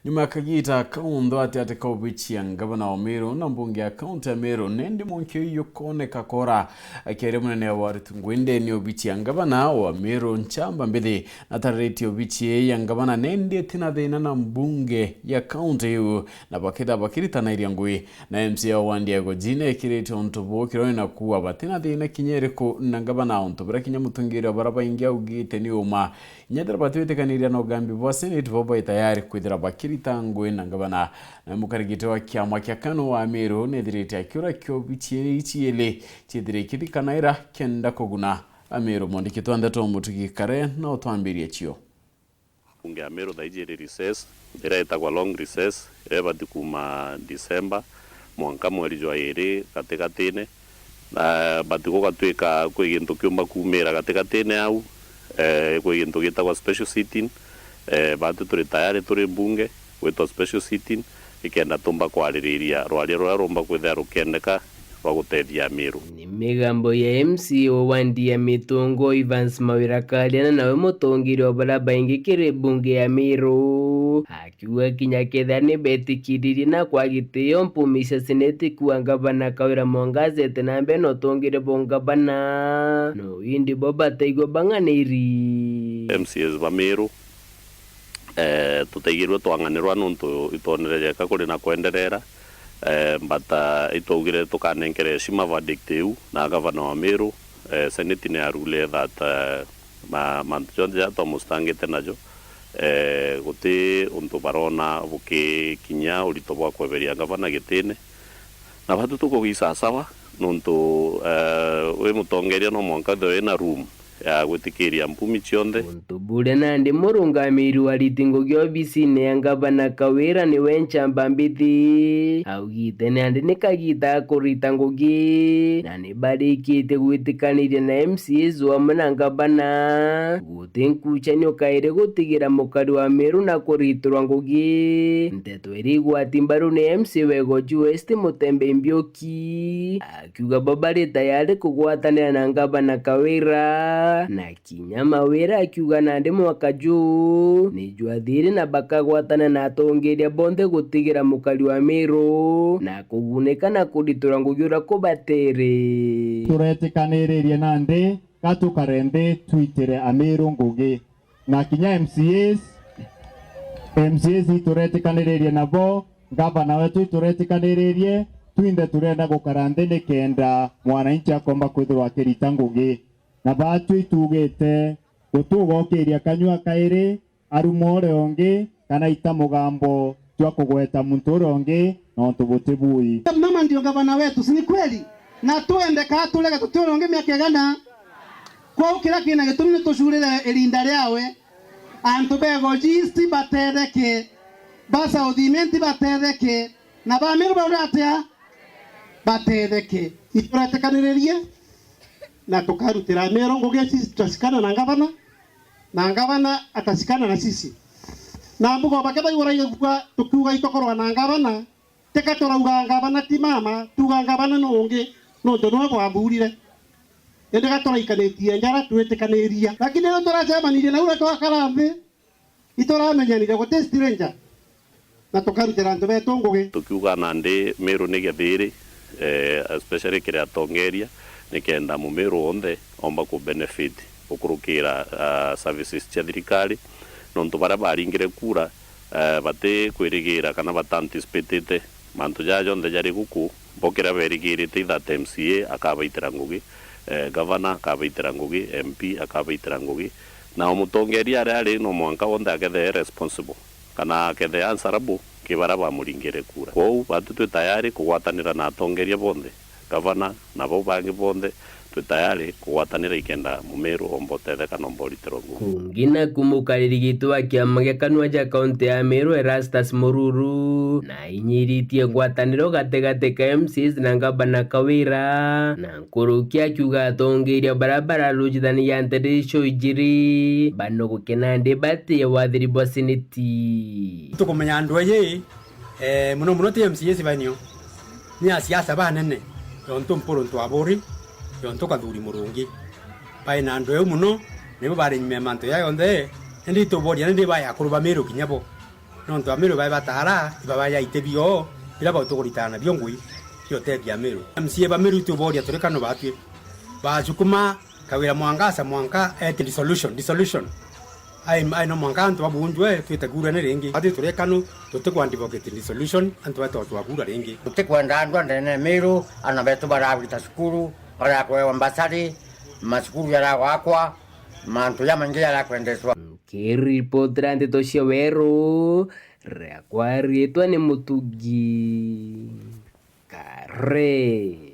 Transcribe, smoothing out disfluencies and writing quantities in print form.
nyuma kagita kaundo ati kaubichi ngabana wa Meru na mbunge ya kaunti ya Meru nende monkyo yokone kakora akere munene wa ngwende ni obichi ngabana wa Meru nchamba mbele na tareti obichi ya ngabana nende tina dhina na mbunge ya kaunti yu na bakirita na iriangui na MCA wandi ya gojine kirete ontobo kirone na kuwa batina dhina kinyereko na ngabana ontobra kinyamutungira baraba ingia ugite ni uma nyadara batuwete kaniria no gambi bwa senate bobo tayari kwithira bakirita ngwe na ngabana na mukarigite wa kiama kya Kanu wa Meru nethirite akura kyo bichiere ichiele chithire kithikanaira kenda koguna Ameru mondikitwa ndato mutukikare na otwambirie chio bunge ya Meru daijere recess iraita kwa long recess ireba dikuma December mwanka mweri jwa ere katekatene na batiko katweka kweginto kyumba kumera katekatene au kweginto gitagwa special sitting batu turi tayari turi bunge weto special sitting ikenda tumba kwaririria rwali rwaromba kwithera rukendeka rwagutethia Meru ni migambo ya MCO wandi ya Mitungo Evans Mawira Kaliana nawe mutongiri wa baraba ingikire bunge ya Meru akiwa kinyaketha ni betikiriri na kwa gitio mpumisha seneti kuwa ngabana Kawira Mwangaze tenambe no tongire bongabana no indi boba taigo banganiri MCS ba Meru tutaigirwe twanganirwa nuntu itonerereka kuri na kwenderera mbata itogire tukanenkere shima verdict na governor wa Meru senate ne arule that manjonja to mustangete najo guti untu barona buke kinya urito bwa kweberia governor gitene na batu tukugisa sawa nuntu we mutongeria no mwanka thoe na room ya gwitikiria mpumi chionde Ntubule nandi murungamiri wa litingo gyo bisine ya ngabana Kawira ni wenchamba mbithi augite nandi nikagita kurita ngugi na nibarikite gwitikanire na MCs wa mwana ngabana gutinkucha ni ukaire gutigira mukari wa Meru na kuriturwa ngugi nteto erigwa timbaru ni MC wego West Mutembe Mbioki akiuga babari tayari kugwatanira na ngabana Kawira na kinyama wera akiuga nandi mwaka juu ni jwathiri na bakagwatana na atongeria bonde gutigira mukari wa Meru na kuguneka na kuditura ngugyura kubatere turetikaniririe nandi gatukarende twitire Ameru ngugi na kinya MCs turetikaniririe nabo ngabana wetu turetikaniririe twinde turenda gukarande nikenda mwananchi akomba kwithirwa akirita ngugi na batu itugete gutugokiria kanywa kairi arumore onge kana ita mugambo twa kugweta muntu ronge no tubutibui mama ndio gavana wetu si kweli na tuende ka tulega tutonge miakegana kwa kila kina gitumne tushurire elinda ryawe antu bego jisti batetheke basa odimenti batetheke na ba Meru bauratea batetheke itoratekanirerie na tukarutira Meru ngugi sisi tutasikana na ngabana atasikana na sisi na mbugo bakeba yura kwa tukuga itokorwa na ngabana teka torauga ngabana ti mama tuga ngabana no ngi no ndono kwa mburire ende gatora ikanetie njara twetekaniria lakini no toracemanirie na ura twakarambe itoramenyanire gote stranger na tukarutira ndu betu ngugi tukiuga nandi Meru ni gethiri especially kire atongeria nikenda mu Meru onde omba ku benefit ukurukira services cia thirikari nontu bara baringire kura bate kwirigira kana batanticipate mantu jajo nde jari guku bokera berigirite that MCA akabaitira ngugi governor akabaitira ngugi MP akabaitira ngugi na umutongeria ari no mwanka onde agethe responsible kana agethe answerable kibara bamuringire kura kwou batu tayari kugwatanira na atongeria bonde governor na bo bangi bonde tayari kugwatanira ikenda mu Meru ombotetheka no mboliterongu kungina kumukaririgitwa kiama gya Kanu ja kaunti ya Meru Erastus Mururu na inyiritie ngwataniro gategate ka MCs na ngabana Kawira na nkurukia akiuga atongeria barabara rujithani ya nterisho ijiri bano gukenande bati ya wathiri bwa seneti tukumenya andu ye muno ti MCs banyo ni asiasa banene yonto mporo ntwabori yonto kathuri murungi pai na andu muno nibo bari nyime manto ya yonde ndi to bodi ndi baya kuruba Meru kinyabo nontu Ameru bai batara baba ya itebio ila ba utokuritana biongui yo tebi Ameru MCA ba Ameru tu bodia turekano batwe ba sukuma kawira mwanka dissolution ai no mwanka antu abunjwe tuitegura ne rengi ati turekano tutekwandivocate dissolution antu atotwagura rengi tutekwenda andu ndene Meru ana betu barabita sukuru bara kwa ambasadi masukuru yara wakwa mantu ya mangi yara kwendeswa kiripotera ndeto cia Weru riakwa rietwa ni Mutugi Kare.